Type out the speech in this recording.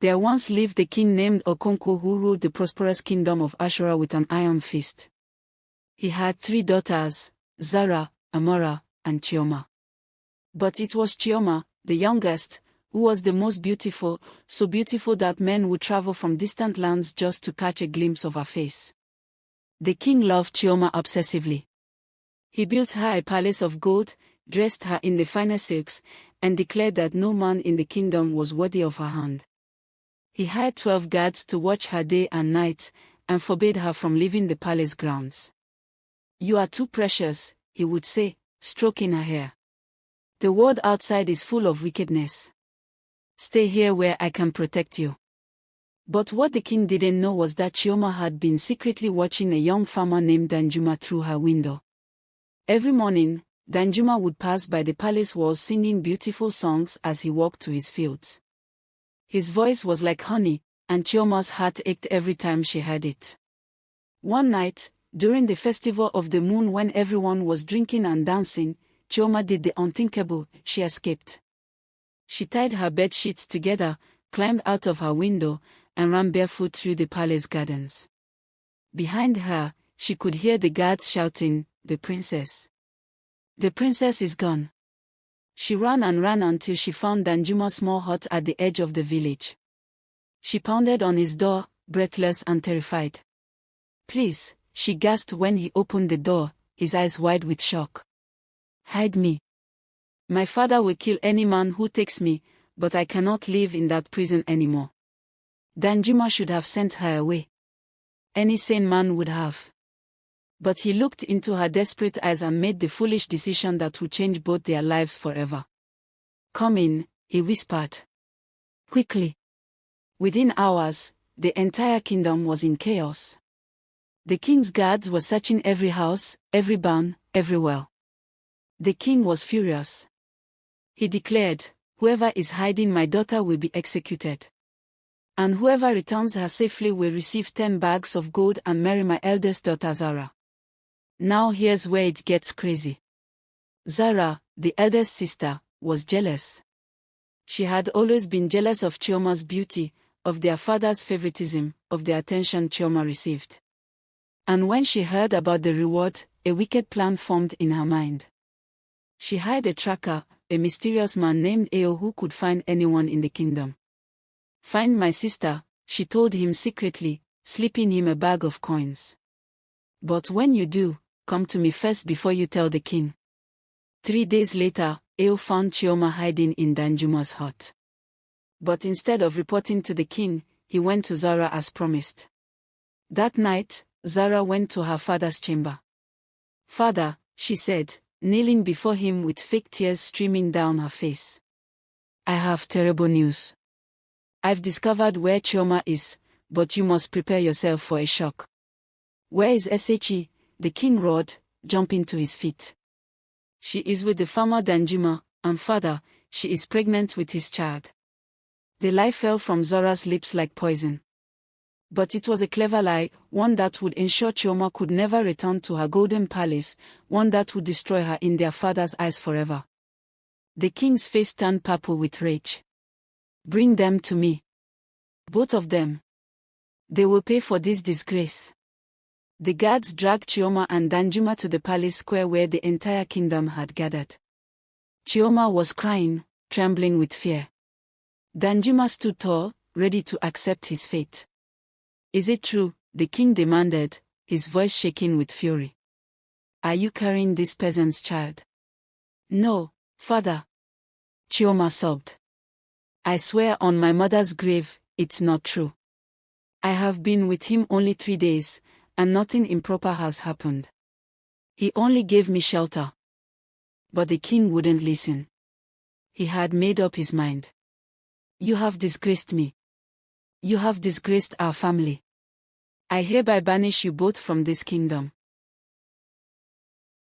There once lived a king named Okonkwo who ruled the prosperous kingdom of Ashura with an iron fist. He had 3 daughters, Zara, Amora, and Chioma. But it was Chioma, the youngest, who was the most beautiful, so beautiful that men would travel from distant lands just to catch a glimpse of her face. The king loved Chioma obsessively. He built her a palace of gold, dressed her in the finest silks, and declared that no man in the kingdom was worthy of her hand. He hired 12 guards to watch her day and night, and forbade her from leaving the palace grounds. "You are too precious," he would say, stroking her hair. "The world outside is full of wickedness. Stay here where I can protect you." But what the king didn't know was that Chioma had been secretly watching a young farmer named Danjuma through her window. Every morning, Danjuma would pass by the palace walls singing beautiful songs as he walked to his fields. His voice was like honey, and Chioma's heart ached every time she heard it. One night, during the festival of the moon when everyone was drinking and dancing, Chioma did the unthinkable. She escaped. She tied her bed sheets together, climbed out of her window, and ran barefoot through the palace gardens. Behind her, she could hear the guards shouting, "The princess! The princess is gone!" She ran and ran until she found Danjuma's small hut at the edge of the village. She pounded on his door, breathless and terrified. "Please," she gasped when he opened the door, his eyes wide with shock. "Hide me. My father will kill any man who takes me, but I cannot live in that prison anymore." Danjuma should have sent her away. Any sane man would have. But he looked into her desperate eyes and made the foolish decision that would change both their lives forever. "Come in," he whispered. Quickly. Within hours, the entire kingdom was in chaos. The king's guards were searching every house, every barn, every well. The king was furious. He declared, "Whoever is hiding my daughter will be executed. And whoever returns her safely will receive 10 bags of gold and marry my eldest daughter Zara." Now here's where it gets crazy. Zara, the eldest sister, was jealous. She had always been jealous of Chioma's beauty, of their father's favoritism, of the attention Chioma received. And when she heard about the reward, a wicked plan formed in her mind. She hired a tracker, a mysterious man named Eo who could find anyone in the kingdom. "Find my sister," she told him secretly, slipping him a bag of coins. "But when you do, come to me first before you tell the king." 3 days later, Eo found Chioma hiding in Danjuma's hut. But instead of reporting to the king, he went to Zara as promised. That night, Zara went to her father's chamber. "Father," she said, kneeling before him with fake tears streaming down her face. "I have terrible news. I've discovered where Chioma is, but you must prepare yourself for a shock." "Where is Sh?" the king roared, jumping to his feet. "She is with the farmer Danjuma, and father, she is pregnant with his child." The lie fell from Zara's lips like poison. But it was a clever lie, one that would ensure Chioma could never return to her golden palace, one that would destroy her in their father's eyes forever. The king's face turned purple with rage. "Bring them to me. Both of them. They will pay for this disgrace." The guards dragged Chioma and Danjuma to the palace square where the entire kingdom had gathered. Chioma was crying, trembling with fear. Danjuma stood tall, ready to accept his fate. "Is it true?" the king demanded, his voice shaking with fury. "Are you carrying this peasant's child?" "No, father," Chioma sobbed. "I swear on my mother's grave, it's not true. I have been with him only 3 days, and nothing improper has happened. He only gave me shelter." But the king wouldn't listen. He had made up his mind. "You have disgraced me. You have disgraced our family. I hereby banish you both from this kingdom."